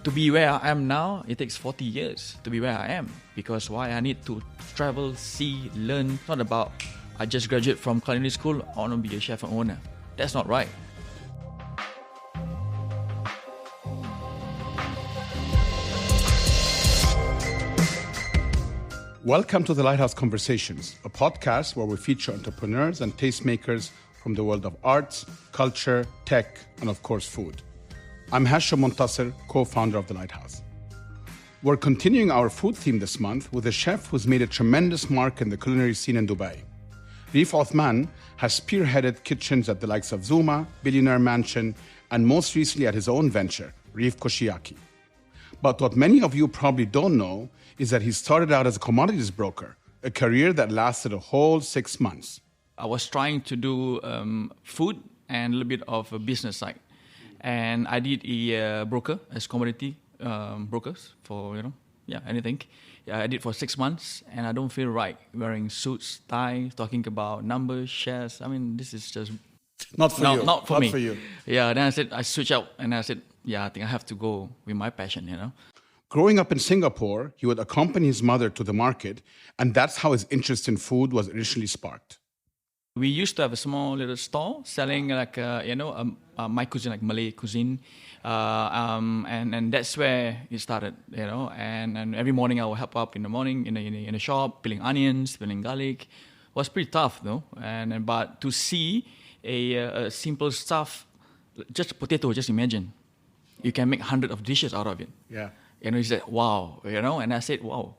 To be where I am now, it takes 40 years to be where I am. Because why? I need to travel, see, learn. It's not about I just graduated from culinary school, I want to be a chef and owner. That's not right. Welcome to the Lighthouse Conversations, a podcast where we feature entrepreneurs and tastemakers from the world of arts, culture, tech, and of course, food. I'm Hashim Montasser, co-founder of The Lighthouse. We're continuing our food theme this month with a chef who's made a tremendous mark in the culinary scene in Dubai. Reif Othman has spearheaded kitchens at the likes of Zuma, Billionaire Mansion, and most recently at his own venture, Reif Kushiyaki. But what many of you probably don't know is that he started out as a commodities broker, a career that lasted a whole 6 months. I was trying to do food and a little bit of a business side. And I did a broker as commodity brokers for, anything. I did for 6 months and I don't feel right wearing suits, ties, talking about numbers, shares. I mean, this is just... Not for you. Not for me. For you. Yeah, then I switched out and I said, I think I have to go with my passion, Growing up in Singapore, he would accompany his mother to the market, and that's how his interest in food was initially sparked. We used to have a small little stall selling my cuisine, like Malay cuisine, and that's where it started, And every morning I would help up in the morning in the shop, peeling onions, peeling garlic. It was pretty tough, though. But to see a simple stuff, just a potato, just imagine, you can make hundreds of dishes out of it. Yeah. He said, wow, and I said, wow,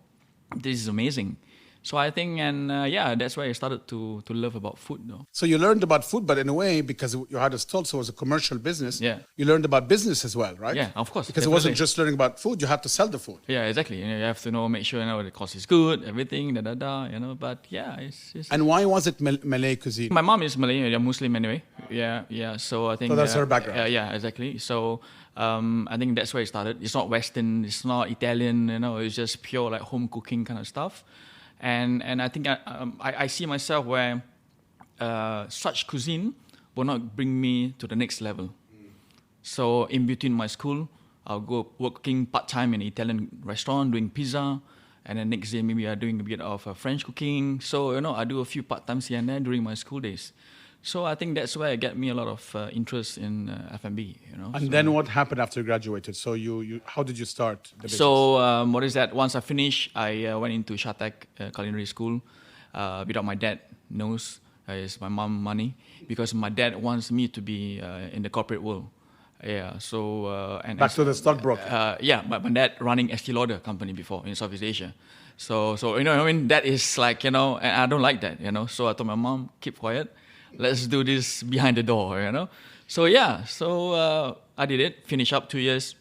this is amazing. So I think, that's why I started to love about food, though. So you learned about food, but in a way, because you had a stall, so it was a commercial business, you learned about business as well, right? Yeah, of course. Because it wasn't just learning about food, you had to sell the food. Yeah, exactly. You have to make sure, the cost is good, everything, but it's... And why was it Malay cuisine? My mom is Malay, Muslim anyway. Yeah, so I think... So that's her background. Yeah, exactly. So I think that's where it started. It's not Western, it's not Italian, it's just pure like home cooking kind of stuff. And I think I see myself where such cuisine will not bring me to the next level. So in between my school, I'll go working part-time in an Italian restaurant, doing pizza. And then next day, maybe I'm doing a bit of French cooking. So, I do a few part-times here and there during my school days. So I think that's where it got me a lot of interest in F&B, And then what happened after you graduated? So you how did you start the business? So once I finished, I went into Shatek Culinary School without my dad knows. It's my mom money because my dad wants me to be in the corporate world. Yeah, so... Back to the stockbroker. But my dad running Estee Lauder company before in Southeast Asia. So that is like, and I don't like that, So I told my mom, keep quiet. Let's do this behind the door, So I did it, finish up 2 years,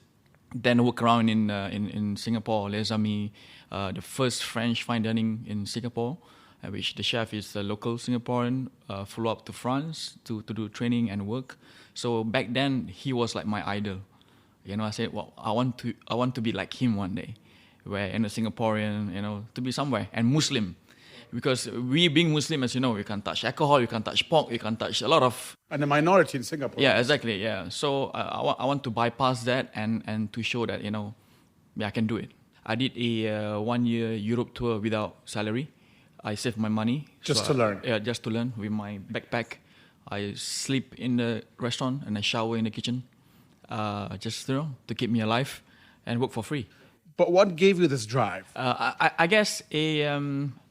then work around in Singapore, Les Amis, the first French fine dining in Singapore, which the chef is a local Singaporean, flew up to France to do training and work. So back then, he was like my idol. I said, well, I want to be like him one day, where Singaporean, to be somewhere, and Muslim. Because we being Muslim, as you know, we can't touch alcohol, you can't touch pork, you can't touch a lot of... And a minority in Singapore. Yeah, exactly, yeah. So I want to bypass that and to show that, I can do it. I did a 1 year Europe tour without salary. I saved my money. Just to learn? Yeah, just to learn with my backpack. I sleep in the restaurant and I shower in the kitchen. Just, to keep me alive and work for free. But what gave you this drive? I guess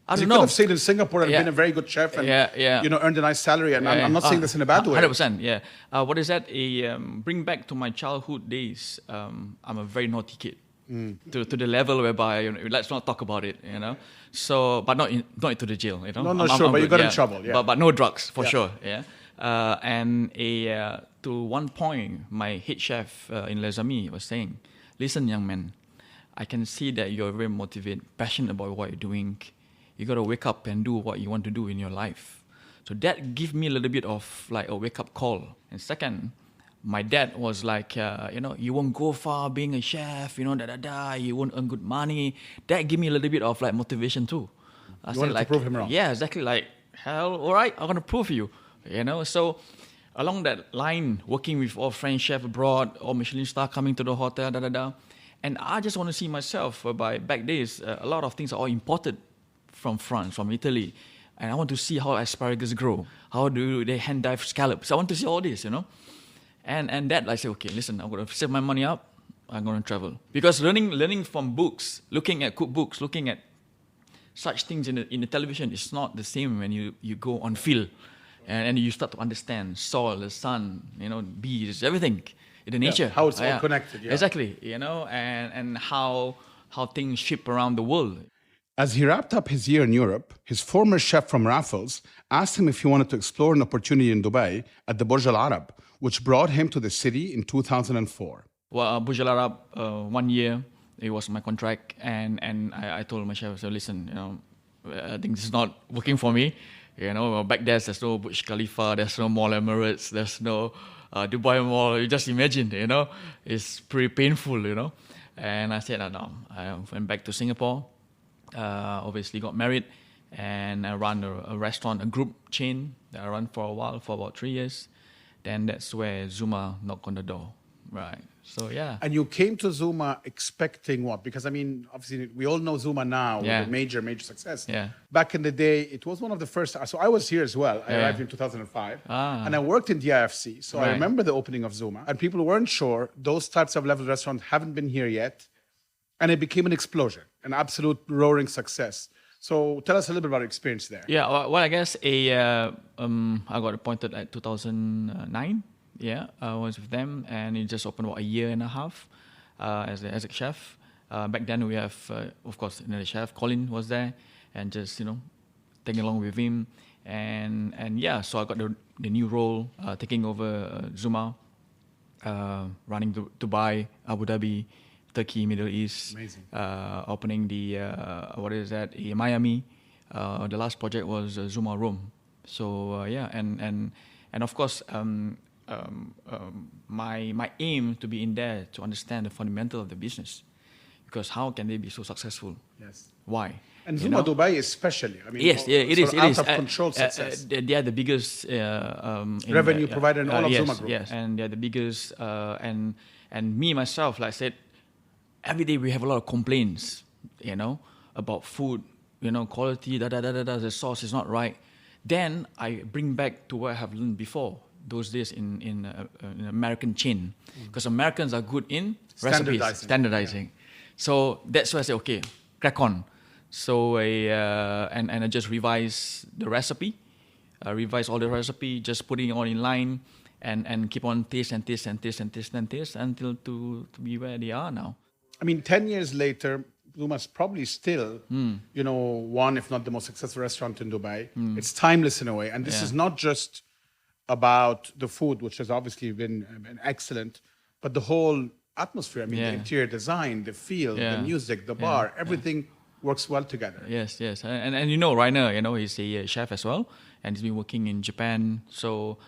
I don't you know. could have stayed in Singapore and been a very good chef and earned a nice salary. And I'm not saying this in a bad way. 100%, yeah. What is that? Bring back to my childhood days. I'm a very naughty kid. To the level whereby let's not talk about it, So, but not into the jail, No, sure, but you got in trouble, yeah. But no drugs for sure, yeah. And to one point, my head chef in Les Amis was saying, "Listen, young man, I can see that you're very motivated, passionate about what you're doing. You got to wake up and do what you want to do in your life." So that gave me a little bit of like a wake-up call. And second, my dad was like, you won't go far being a chef, you won't earn good money. That gave me a little bit of like motivation too. You wanted to prove him wrong. Yeah, exactly. Like, hell, all right, I'm going to prove you. So along that line, working with all French chefs abroad, all Michelin star coming to the hotel, And I just want to see myself, whereby back days, a lot of things are all imported from France, from Italy. And I want to see how asparagus grow. How do they hand dive scallops? I want to see all this, And that, I say, okay, listen, I'm going to save my money up. I'm going to travel. Because learning from books, looking at cookbooks, looking at such things in the television is not the same when you go on field. And you start to understand soil, the sun, bees, everything in the nature. How it's all connected. Yeah. Exactly, and how things ship around the world. As he wrapped up his year in Europe, his former chef from Raffles asked him if he wanted to explore an opportunity in Dubai at the Burj Al Arab, which brought him to the city in 2004. Well, Burj Al Arab, 1 year, it was my contract, and I told my chef, so listen, I think this is not working for me. Back there's no Burj Khalifa, there's no Mall Emirates, there's no Dubai Mall. You just imagine, it's pretty painful, And I said, no. I went back to Singapore. Obviously got married, and I run a restaurant, a group chain that I run for a while, for about 3 years. Then that's where Zuma knocked on the door, right? So yeah. And you came to Zuma expecting what? Because obviously we all know Zuma now with a major success. Yeah. Back in the day, it was one of the first. So I was here as well. I arrived in 2005, and I worked in the IFC. So I remember the opening of Zuma, and people weren't sure. Those types of level restaurants haven't been here yet. And it became an explosion, an absolute roaring success. So tell us a little bit about your experience there. Yeah, well, I guess I got appointed at 2009. Yeah, I was with them, and it just opened about a year and a half as a chef. Back then we have, of course, the chef Colin was there, and just tagging along with him, and yeah, so I got the new role, taking over Zuma, running Dubai, Abu Dhabi, Turkey, Middle East. Amazing. Opening the Miami. The last project was Zuma Rome. So and of course my aim to be in there to understand the fundamental of the business, because how can they be so successful? Yes. Why? And Zuma Dubai especially. Yes, it is. Out of control success. They are the biggest revenue provider in all of Zuma Group. Yes, and they're the biggest. And me myself, like I said, every day we have a lot of complaints, about food, quality, the sauce is not right. Then I bring back to what I have learned before, those days in an American chain, because Americans are good in standardizing. Yeah. So that's why I say, okay, crack on. So I just revise the recipe, revise all the recipe, just putting it all in line, and keep on taste until to be where they are now. 10 years later, Zuma's probably still, one, if not the most successful restaurant in Dubai. It's timeless in a way. And this is not just about the food, which has obviously been excellent, but the whole atmosphere. The interior design, the feel, the music, the bar, everything works well together. Yes. And Rainer, he's a chef as well, and he's been working in Japan. So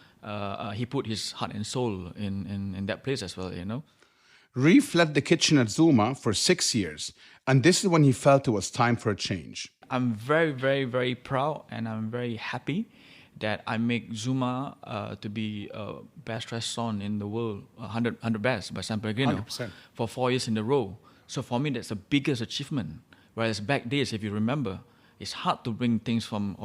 he put his heart and soul in that place as well, Reif led the kitchen at Zuma for 6 years, and this is when he felt it was time for a change. I'm very, very, very proud, and I'm very happy that I make Zuma to be best restaurant in the world, 100 best by San Pellegrino 100%. For 4 years in a row. So for me, that's the biggest achievement. Whereas back days, if you remember, it's hard to bring things from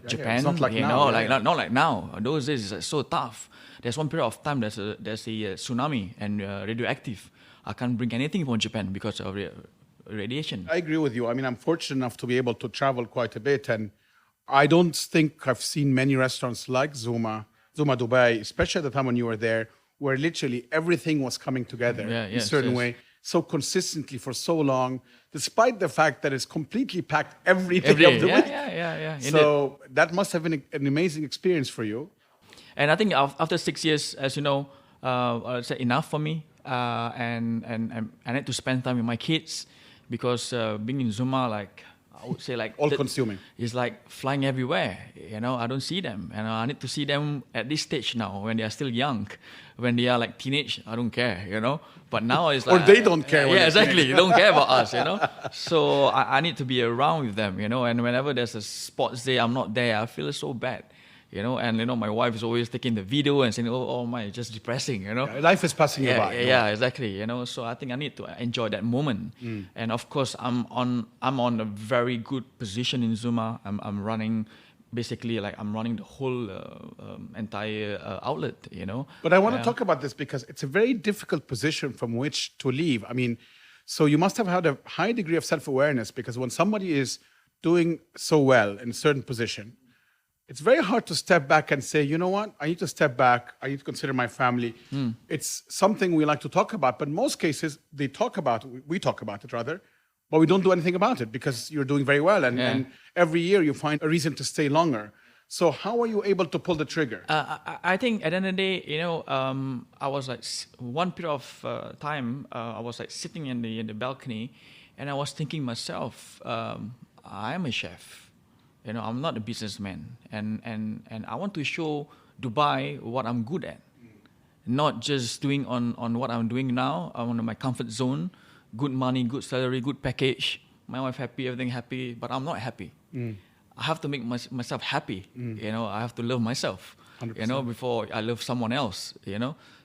Japan. It's not like now. Not like now. Those days it's so tough. There's one period of time there's a tsunami and radioactive. I can't bring anything from Japan because of radiation. I agree with you. I'm fortunate enough to be able to travel quite a bit, and I don't think I've seen many restaurants like Zuma Dubai, especially at the time when you were there, where literally everything was coming together in a certain way, so consistently for so long, despite the fact that it's completely packed every day of the week. Yeah. So that must have been an amazing experience for you. And I think after 6 years, as you know, I said enough for me. And I need to spend time with my kids, because being in Zuma, I would say all-consuming. It's like flying everywhere. I don't see them, and I need to see them at this stage now when they are still young. When they are like teenage, I don't care. But now it's like or they don't care. Yeah, exactly. They don't care about us. So I need to be around with them. And whenever there's a sports day, I'm not there. I feel so bad. and my wife is always taking the video and saying, oh my, it's just depressing, Life is passing you by. Yeah, exactly, so I think I need to enjoy that moment. And of course, I'm on a very good position in Zuma. I'm running, basically, like I'm running the whole entire outlet, But I want to talk about this because it's a very difficult position from which to leave. I mean, so you must have had a high degree of self-awareness, because when somebody is doing so well in a certain position, it's very hard to step back and say, you know what, I need to step back. I need to consider my family. It's something we like to talk about, but in most cases we talk about it rather, but we don't do anything about it because you're doing very well. And every year you find a reason to stay longer. So how are you able to pull the trigger? I think at the end of the day, I was like, one period of time, I was like sitting in the balcony, and I was thinking myself, I'm a chef. I'm not a businessman, and I want to show Dubai what I'm good at, not just doing on what I'm doing now. I'm on my comfort zone, good money, good salary, good package, my wife happy, everything happy, but I'm not happy. I have to make myself happy. I have to love myself, 100%. Before I love someone else.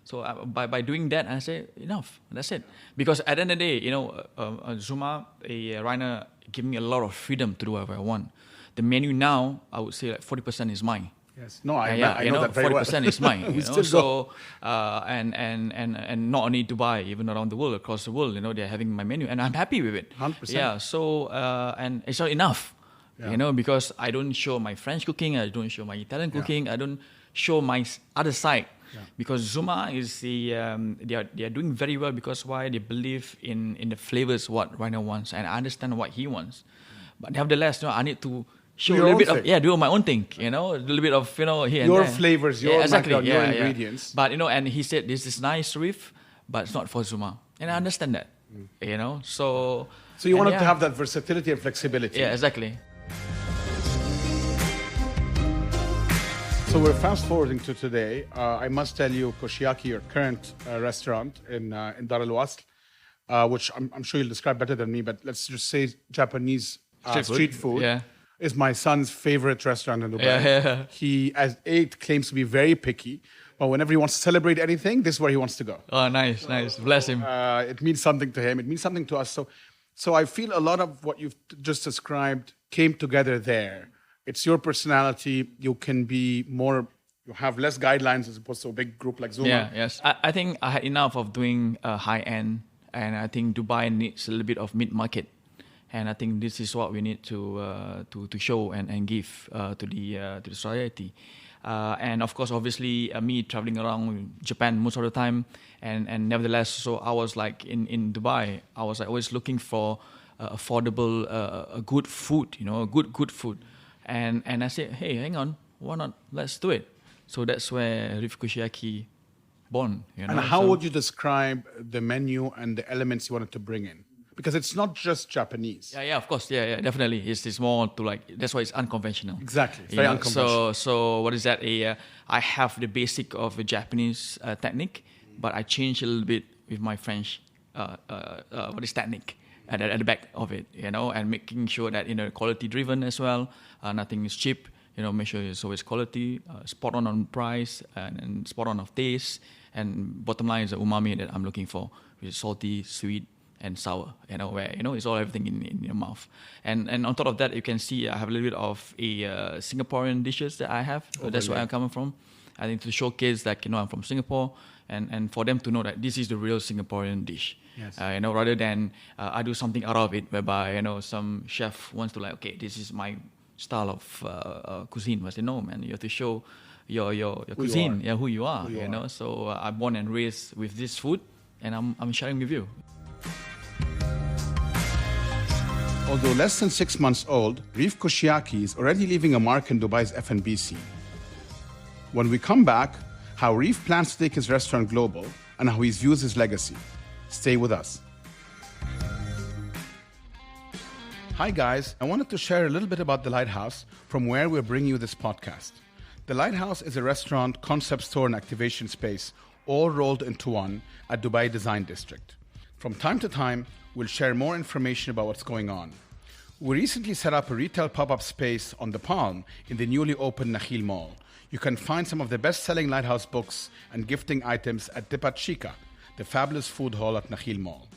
So by doing that, I say enough. That's it. Because at the end of the day, Zuma, Rainer, give me a lot of freedom to do whatever I want. The menu now, I would say like 40% is mine. Yes. No, I know that very well. 40% is mine. So and not only Dubai, even around the world, across the world, they're having my menu, and I'm happy with it. 100%. Yeah. So and it's not enough, because I don't show my French cooking, I don't show my Italian cooking, I don't show my other side. Because Zuma is they are doing very well because why they believe in the flavors what Rainer wants, and I understand what he wants. But nevertheless, I need to show a little bit of do my own thing, a little bit of here and your there. Flavors, your background, your ingredients. But and he said this is nice, Reif, but it's not for Zuma, and I understand that. So you wanted to have that versatility and flexibility. Yeah, exactly. So we're fast forwarding to today. I must tell you, Kushiyaki, your current restaurant in Dar Al Wasl, which I'm sure you'll describe better than me, but let's just say Japanese street food. Is my son's favorite restaurant in Dubai. He, it claims to be very picky, but whenever he wants to celebrate anything, this is where he wants to go. Oh, nice. Bless him. It means something to him. It means something to us. So I feel a lot of what you've just described came together there. It's your personality. You can be more. You have less guidelines as opposed to a big group like Zuma. Yeah, yes. I think I had enough of doing high end, and I think Dubai needs a little bit of mid market. And I think this is what we need to show and give to the society. And of course, obviously, me traveling around Japan most of the time, and nevertheless, so I was like in Dubai, I was like always looking for affordable, good food, good food. And I said, hey, hang on, why not? Let's do it. So that's where Reif Kushiyaki born. And how would you describe the menu and the elements you wanted to bring in? Because it's not just Japanese. Yeah, of course. Yeah, definitely. It's more to like, that's why it's unconventional. Exactly. It's very unconventional. So what is that? I have the basic of a Japanese technique, but I change a little bit with my French technique at the back of it, and making sure that, quality driven as well. Nothing is cheap, make sure it's always quality, spot on price, and spot on of taste. And bottom line is the umami that I'm looking for, which is salty, sweet, and sour, where it's all everything in your mouth. And on top of that, you can see I have a little bit of a Singaporean dishes that I have. That's where I'm coming from. I think to showcase that I'm from Singapore, and for them to know that this is the real Singaporean dish. Yes. Rather than I do something out of it, whereby some chef wants to okay, this is my style of cuisine. But I say, no, man, you have to show your cuisine, who you are. So I'm born and raised with this food, and I'm sharing with you. Although less than 6 months old, Reif Kushiyaki is already leaving a mark in Dubai's F&B scene. When we come back, how Reif plans to take his restaurant global and how he views his legacy. Stay with us. Hi guys, I wanted to share a little bit about The Lighthouse, from where we're bringing you this podcast. The Lighthouse is a restaurant, concept store and activation space, all rolled into one at Dubai Design District. From time to time, we'll share more information about what's going on. We recently set up a retail pop-up space on the Palm in the newly opened Nakheel Mall. You can find some of the best-selling Lighthouse books and gifting items at Dipat Chica, the fabulous food hall at Nakhil Mall.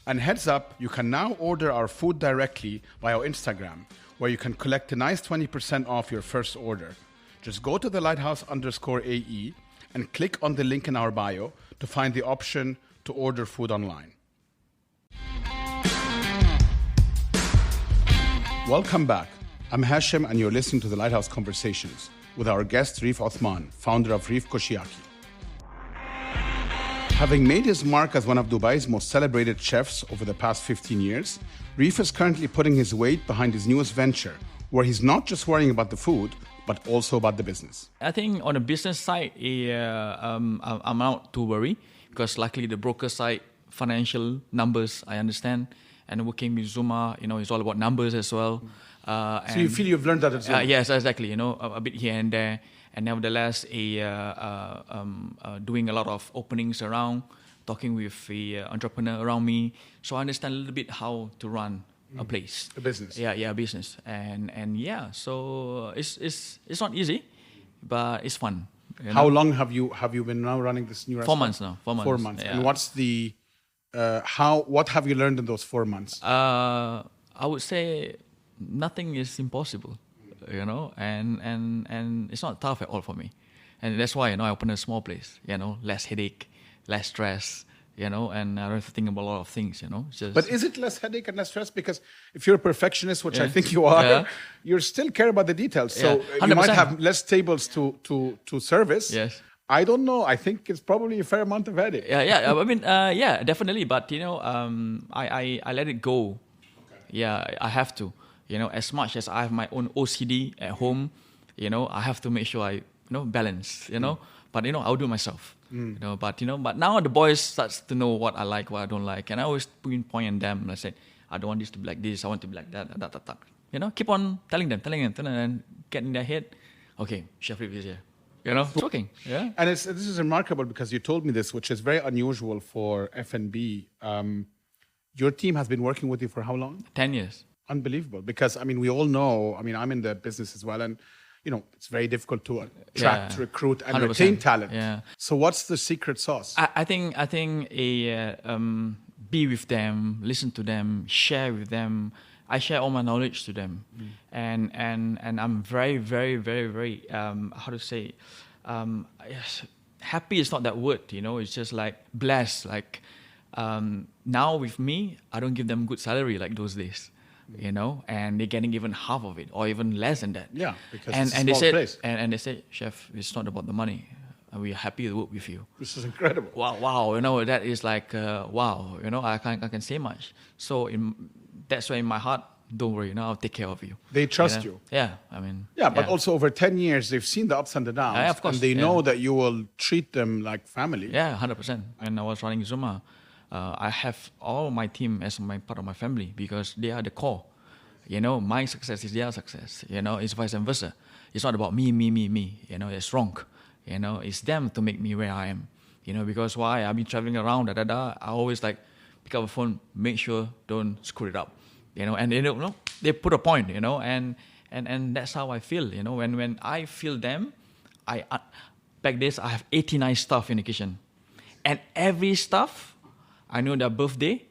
And heads up, you can now order our food directly via Instagram, where you can collect a nice 20% off your first order. Just go to the lighthouse_AE and click on the link in our bio to find the option to order food online. Welcome back. I'm Hashim and you're listening to the Lighthouse Conversations with our guest Reif Othman, founder of Reif Kushiyaki. Having made his mark as one of Dubai's most celebrated chefs over the past 15 years, Reif is currently putting his weight behind his newest venture, where he's not just worrying about the food, but also about the business. I think on the business side, I'm not too worried because luckily the broker side, financial numbers, I understand. And working with Zuma, it's all about numbers as well. So you feel you've learned that as well? Yes, exactly. A bit here and there. And nevertheless, doing a lot of openings around, talking with the entrepreneur around me. So I understand a little bit how to run a place. A business. Yeah, a business. And yeah, so it's not easy, but it's fun. How long have you been now running this new restaurant? 4 months now. 4 months. 4 months. Yeah. And what's the what have you learned in those 4 months? I would say nothing is impossible, and it's not tough at all for me. And that's why, I opened a small place, less headache, less stress, and I don't have to think about a lot of things, But is it less headache and less stress? Because if you're a perfectionist, which I think you are, you still care about the details. So you might have less tables to service. Yes. I don't know. I think it's probably a fair amount of headache. Yeah. I mean, definitely. But I let it go. Okay. Yeah, I have to. As much as I have my own OCD at home, I have to make sure I balance. But I'll do it myself. But now the boys starts to know what I like, what I don't like, and I always point at them and I say, I don't want this to be like this. I want it to be like that. Keep on telling them, and get in their head. Okay, Chef Reif is here. It's working. Yeah. And this is remarkable because you told me this, which is very unusual for F&B. Your team has been working with you for how long? 10 years. Unbelievable. Because, we all know, I'm in the business as well. And, it's very difficult to attract, recruit, and 100%. retain talent. Yeah. So what's the secret sauce? I think be with them, listen to them, share with them. I share all my knowledge to them, and I'm very, very, very, very happy is not that word, It's just like blessed. Like now with me, I don't give them good salary like those days, and they're getting even half of it or even less than that. Yeah, because and it's a they small said, place. And they said, Chef, it's not about the money. We're happy to work with you. This is incredible. Wow, that is like wow. I can say much. So that's why in my heart, don't worry, I'll take care of you. They trust you. Yeah, but also over 10 years, they've seen the ups and the downs. Yeah, of course. And they know that you will treat them like family. Yeah, 100%. When I was running Zuma, I have all my team as part of my family because they are the core. My success is their success. It's vice versa. It's not about me. It's wrong. It's them to make me where I am. Because why? I've been traveling around, I always pick up a phone, make sure don't screw it up. And they put a point, and that's how I feel, when I feel them, back days I have 89 staff in the kitchen. And every staff, I know their birthday,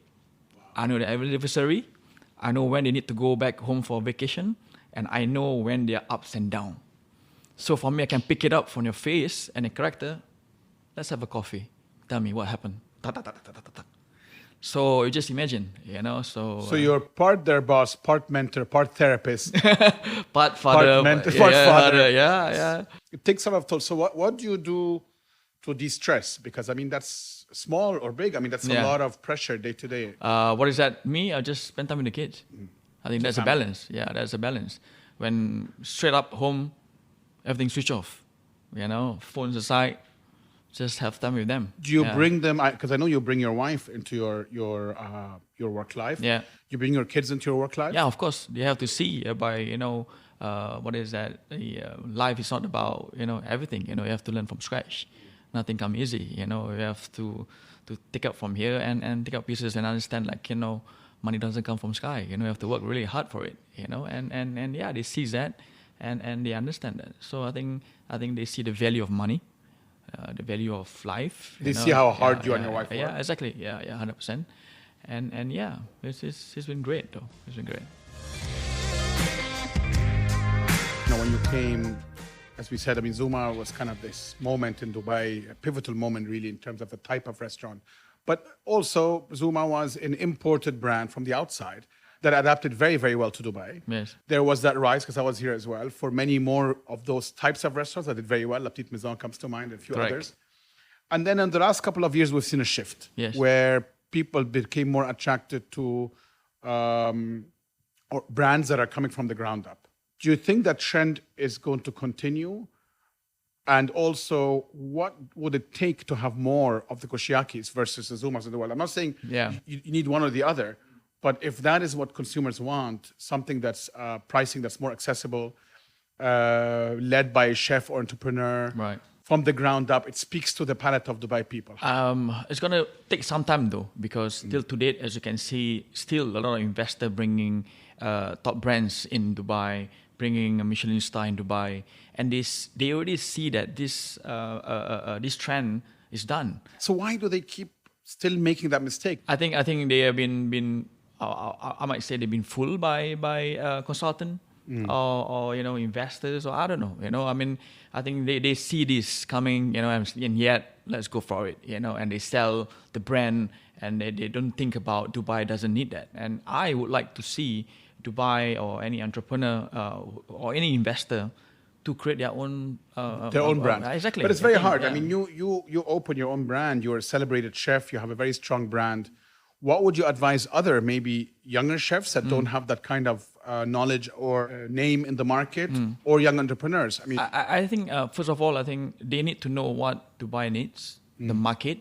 I know their anniversary, I know when they need to go back home for vacation, and I know when they are ups and downs. So for me, I can pick it up from your face and the character. Let's have a coffee. Tell me what happened. So you just imagine, So you're part their boss, part mentor, part therapist, part father, part mentor, part father. Yeah. It takes a lot of toll. So what do you do to de-stress? Because that's small or big. That's a lot of pressure day to day. What is that? Me, I just spend time with the kids. I think that's a balance. Yeah, that's a balance. When straight up home, everything switch off. Phones aside, just have time with them. Do you bring them? Because I know you bring your wife into your work life. Yeah. You bring your kids into your work life. Yeah, of course. They have to see by what is that? Life is not about everything. You have to learn from scratch. Nothing come easy. You have to take up from here and take up pieces and understand money doesn't come from sky. You have to work really hard for it. And they see that. and they understand that. So I think they see the value of money, the value of life. They see how hard you and your wife work. Yeah, exactly. Yeah, 100%. And yeah, it's been great though. It's been great. Now, when you came, as we said, I mean, Zuma was kind of this moment in Dubai, a pivotal moment really in terms of the type of restaurant. But also, Zuma was an imported brand from the outside that adapted very, very well to Dubai. Yes. There was that rise, because I was here as well, for many more of those types of restaurants that did very well. La Petite Maison comes to mind, and a few Correct. others. And then in the last couple of years, we've seen a shift where people became more attracted to or brands that are coming from the ground up. Do you think that trend is going to continue? And also, what would it take to have more of the Kushiyakis versus the Zumas in the world? I'm not saying you need one or the other, but if that is what consumers want, something that's pricing that's more accessible, led by a chef or entrepreneur, right, from the ground up, it speaks to the palate of Dubai people. It's going to take some time though, because till to date, as you can see, still a lot of investors bringing top brands in Dubai, bringing a Michelin star in Dubai, and they already see that this trend is done. So why do they keep still making that mistake? I think they have been I might say they've been fooled by consultant or investors, or I don't know. I mean, I think they see this coming, and yet let's go for it, and they sell the brand, and they don't think about Dubai doesn't need that. And I would like to see Dubai or any entrepreneur or any investor to create their own brand. Exactly. But it's very hard. Yeah. I mean, you open your own brand. You're a celebrated chef. You have a very strong brand. What would you advise other maybe younger chefs that don't have that kind of knowledge or name in the market, or young entrepreneurs? I mean, I think first of all, I think they need to know what Dubai needs, the market,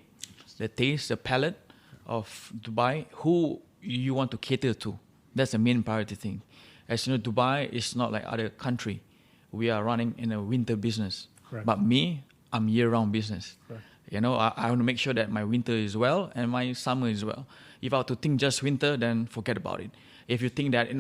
the taste, the palate of Dubai, who you want to cater to. That's the main priority thing. As you know, Dubai is not like other country. We are running in a winter business. Correct. But me, I'm year-round business. Correct. I want to make sure that my winter is well and my summer is well. If I were to think just winter, then forget about it. If you think that,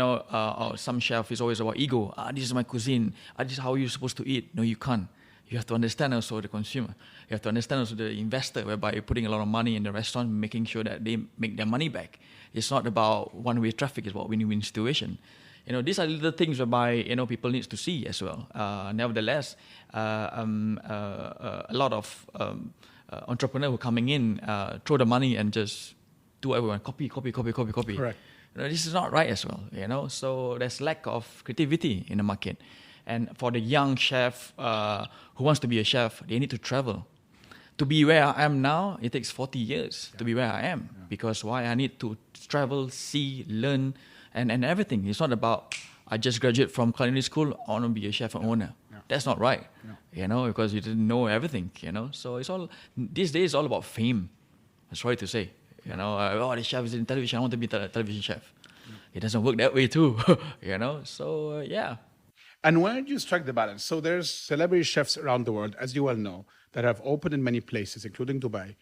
some chef is always about ego. This is my cuisine. This is how you're supposed to eat. No, you can't. You have to understand also the consumer. You have to understand also the investor, whereby you're putting a lot of money in the restaurant, making sure that they make their money back. It's not about one-way traffic. It's about win-win situation. These are little things whereby, people need to see as well. Nevertheless, a lot of entrepreneurs who are coming in, throw the money and just do everyone copy. Correct. This is not right as well, So there's lack of creativity in the market. And for the young chef who wants to be a chef, they need to travel. To be where I am now, it takes 40 years to be where I am. Because why? I need to travel, see, learn, and everything. It's not about, I just graduated from culinary school, I want to be a chef and owner. That's not right, because you didn't know everything, So it's all, these days, it's all about fame. I'm sorry to say. The chef is in television, I want to be a television chef. It doesn't work that way too, So, yeah. And where do you strike the balance? So there's celebrity chefs around the world, as you well know, that have opened in many places, including Dubai.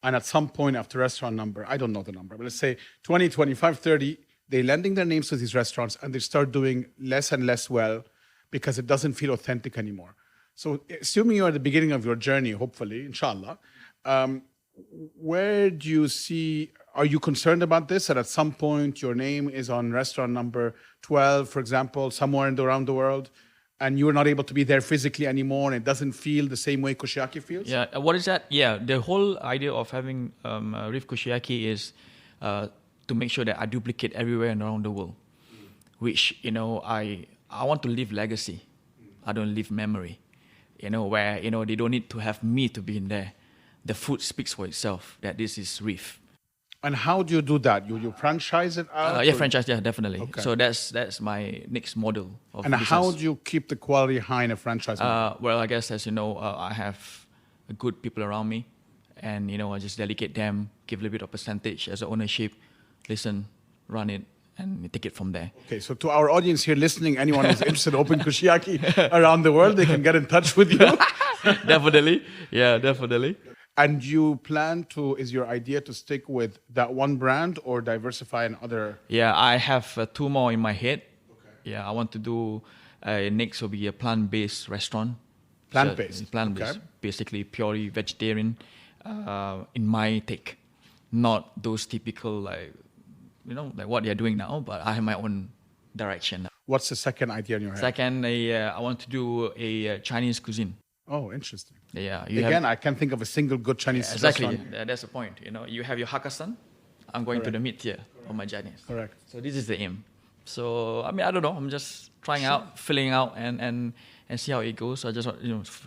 And at some point after restaurant number, I don't know the number, but let's say 20, 25, 30, they're lending their names to these restaurants and they start doing less and less well because it doesn't feel authentic anymore. So assuming you're at the beginning of your journey, hopefully, inshallah, where do you see, are you concerned about this? That at some point your name is on restaurant number 12, for example, somewhere around the world, and you're not able to be there physically anymore, and it doesn't feel the same way Kushiyaki feels? Yeah, what is that? Yeah, the whole idea of having Reif Kushiyaki is to make sure that I duplicate everywhere and around the world, which, I want to leave legacy. I don't leave memory, where, they don't need to have me to be in there. The food speaks for itself, that this is Reif. And how do you do that? You franchise it out? Franchise, definitely. Okay. So that's my next model of And business. How do you keep the quality high in a franchise model? Well, I guess, as you know, I have good people around me, and I just delegate them, give a little bit of percentage as an ownership, listen, run it, and take it from there. Okay, so to our audience here listening, anyone who's interested in open Kushiyaki around the world, they can get in touch with you. Definitely, definitely. And you plan to, is your idea to stick with that one brand or diversify in other? Yeah, I have 2 more in my head. Okay. Yeah, I want to do Next will be a plant-based restaurant. Plant-based? So, plant-based, okay. basically purely vegetarian, in my take. Not those typical, like what they're doing now, but I have my own direction. What's the second idea in your head? Second, I want to do a Chinese cuisine. Oh, interesting. Yeah. I can't think of a single good Chinese exactly. restaurant. That's the point. You have your Hakkasan. I'm going to the mid tier of my Chinese. Correct. So this is the aim. So I don't know. I'm just trying out, filling out, and see how it goes. I just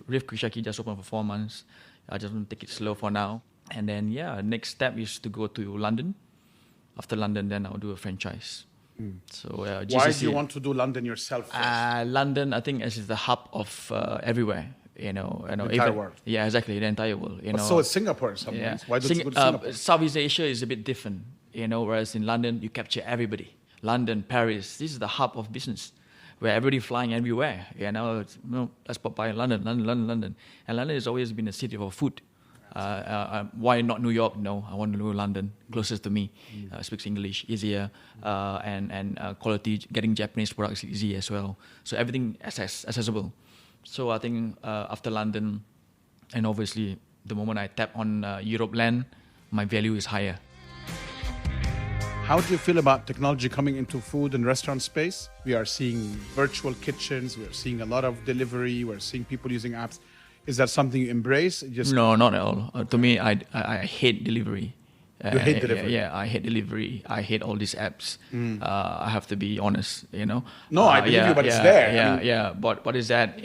Reif Kushiyaki just opened for 4 months. I just want to take it slow for now. And then next step is to go to London. After London, then I'll do a franchise. So why do you want to do London yourself first? London, I think, is the hub of everywhere. The entire world. Yeah, exactly, the entire world. So is Singapore in some ways. Why don't you go to Singapore? Southeast Asia is a bit different. Whereas in London, you capture everybody. London, Paris, this is the hub of business, where everybody flying everywhere. Let's pop by London. And London has always been a city for food. Why not New York? No, I want to go to London, closest to me. Speaks English, easier, and quality. Getting Japanese products is easy as well. So everything accessible. So I think after London, and obviously the moment I tap on Europe land, my value is higher. How do you feel about technology coming into food and restaurant space? We are seeing virtual kitchens. We're seeing a lot of delivery. We're seeing people using apps. Is that something you embrace? No, not at all. To me, I hate delivery. You hate delivery? Yeah, I hate delivery. I hate all these apps. I have to be honest, No, I believe you, but it's there. But what is that?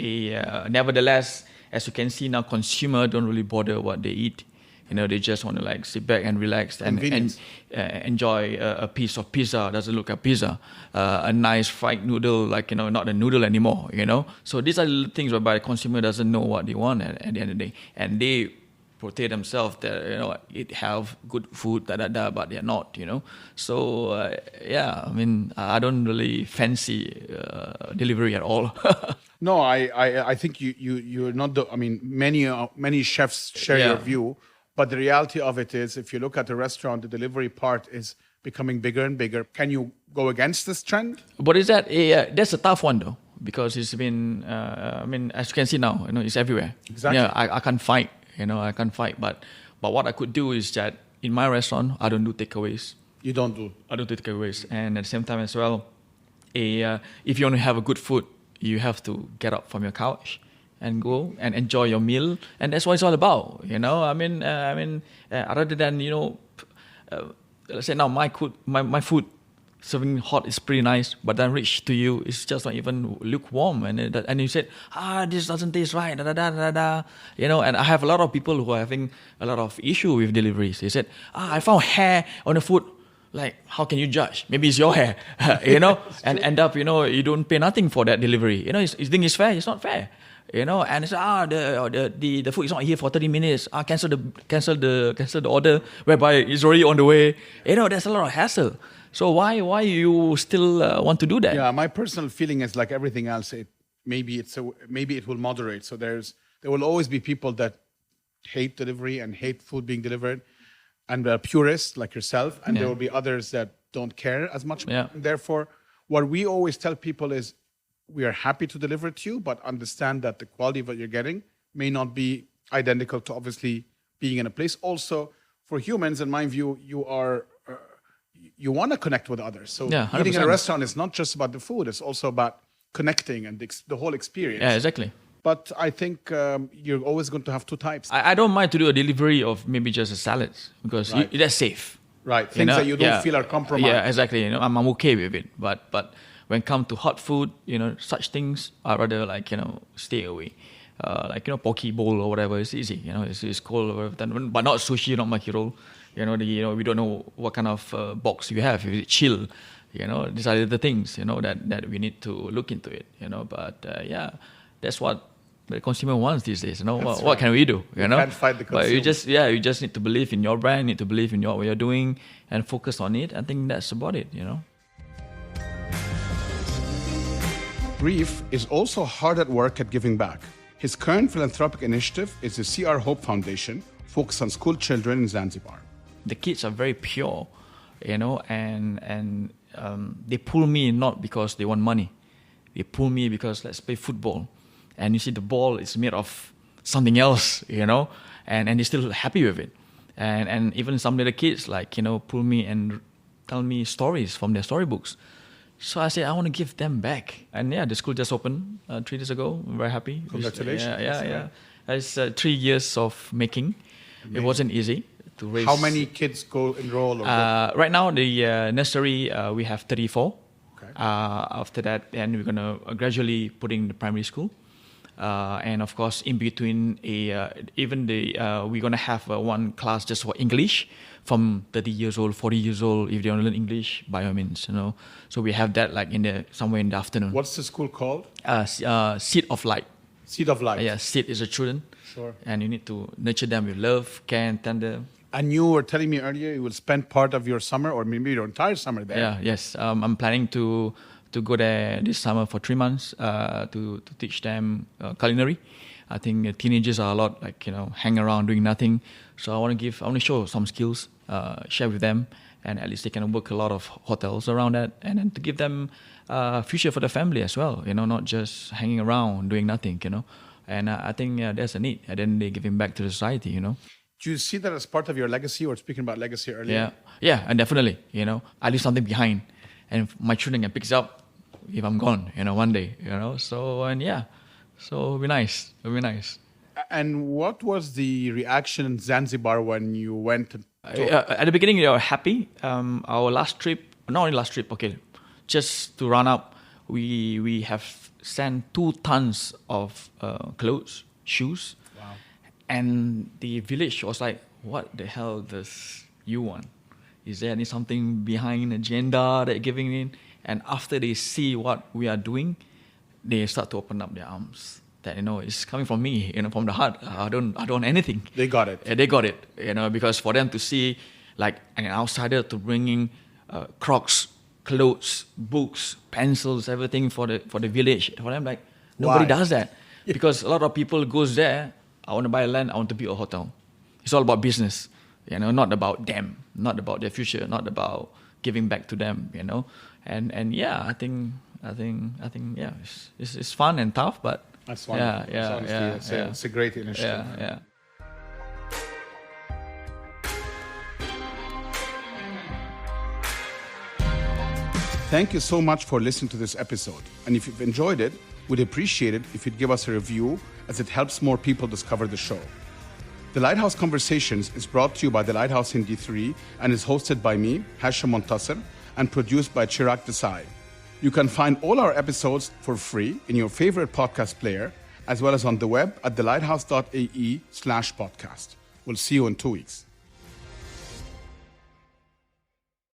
Nevertheless, as you can see now, consumer don't really bother what they eat. They just want to sit back and relax and enjoy a piece of pizza. Doesn't look like pizza. A nice fried noodle, not a noodle anymore. So these are the things whereby the consumer doesn't know what they want at the end of the day, and they portray themselves that it have good food, but they're not. So I don't really fancy delivery at all. No, I think you're not the. Many chefs share your view. But the reality of it is, if you look at the restaurant, the delivery part is becoming bigger and bigger. Can you go against this trend? What is that? That's a tough one, though, because it's been, as you can see now, it's everywhere. Exactly. Yeah, I can't fight, I can't fight. But what I could do is that in my restaurant, I don't do takeaways. You don't do? I don't do takeaways. And at the same time as well, if you want to have a good food, you have to get up from your couch and go and enjoy your meal, and that's what it's all about. Rather than let's say now my food serving hot is pretty nice, but then reach to you, it's just not even lukewarm, and you said, this doesn't taste right, And I have a lot of people who are having a lot of issue with deliveries. They said, I found hair on the food. Like, how can you judge? Maybe it's your hair, and end up, you don't pay nothing for that delivery. You think it's fair? It's not fair. And it's the food is not here for 30 minutes. Cancel the order, whereby it's already on the way. There's a lot of hassle. So why you still want to do that? Yeah, my personal feeling is like everything else. Maybe it will moderate. So there will always be people that hate delivery and hate food being delivered, and purists like yourself, and there will be others that don't care as much. Yeah. Therefore, what we always tell people is, we are happy to deliver it to you, but understand that the quality of what you're getting may not be identical to obviously being in a place. Also, for humans, in my view, you want to connect with others. So eating in a restaurant is not just about the food; it's also about connecting and the whole experience. Yeah, exactly. But I think you're always going to have two types. I don't mind to do a delivery of maybe just a salad, because that's safe. Right, things that you don't feel are compromised. Yeah, exactly. I'm okay with it, but when it comes to hot food, such things, I rather stay away. Poke bowl or whatever, it's easy. It's cold or whatever, but not sushi, not maki roll. We don't know what kind of box you have. If it's chill, these are the things that we need to look into it. But that's what the consumer wants these days. What can we do? You can't fight the consumer. But you just need to believe in your brand, need to believe in what you're doing, and focus on it. I think that's about it. Reif is also hard at work at giving back. His current philanthropic initiative is the CR Hope Foundation, focused on school children in Zanzibar. The kids are very pure, and they pull me not because they want money. They pull me because let's play football. And you see the ball is made of something else, and they're still happy with it. And even some little kids pull me and tell me stories from their storybooks. So I said, I want to give them back. And the school just opened 3 days ago. I'm very happy. Congratulations. Yeah. It's 3 years of making. Amazing. It wasn't easy to raise. How many kids enroll? Right now, the nursery, we have 34. Okay. After that, and we're going to gradually put in the primary school. And of course, in between, we're going to have one class just for English from 30 years old, 40 years old. If they want to learn English, by all means, So we have that somewhere in the afternoon. What's the school called? Seed of Light. Seed of Light. Yeah, seed is the children. Sure. And you need to nurture them with love, care, and tender. And you were telling me earlier you will spend part of your summer or maybe your entire summer there. Yeah, yes. I'm planning to go there this summer for 3 months to teach them culinary. I think teenagers are a lot hang around doing nothing. So I want to show some skills, share with them, and at least they can work a lot of hotels around that, and then to give them future for the family as well. Not just hanging around doing nothing. And I think there's a need, and then they giving back to the society. Do you see that as part of your legacy, or speaking about legacy earlier? Yeah, and definitely. I leave something behind, and my children can pick it up if I'm gone. One day. So it'll be nice. And what was the reaction in Zanzibar when you went? At the beginning, they were happy. Our last trip, not only last trip, okay, just to run up, we have sent 2 tons of clothes, shoes. Wow. And the village was like, what the hell does you want? Is there something behind agenda that you're giving in? And after they see what we are doing, they start to open up their arms. That it's coming from me, from the heart. I don't want anything. They got it. They got it, because for them to see an outsider to bringing Crocs, clothes, books, pencils, everything for the village. For them, nobody does that. Yeah. Because a lot of people goes there. I want to buy land. I want to build a hotel. It's all about business, not about them, not about their future, not about giving back to them, And I think it's fun and tough, but. That's wonderful. It's a great initiative. Yeah. Thank you so much for listening to this episode. And if you've enjoyed it, we'd appreciate it if you'd give us a review, as it helps more people discover the show. The Lighthouse Conversations is brought to you by the Lighthouse in D3 and is hosted by me, Hashim Montasser, and produced by Chirag Desai. You can find all our episodes for free in your favorite podcast player, as well as on the web at thelighthouse.ae/podcast. We'll see you in 2 weeks.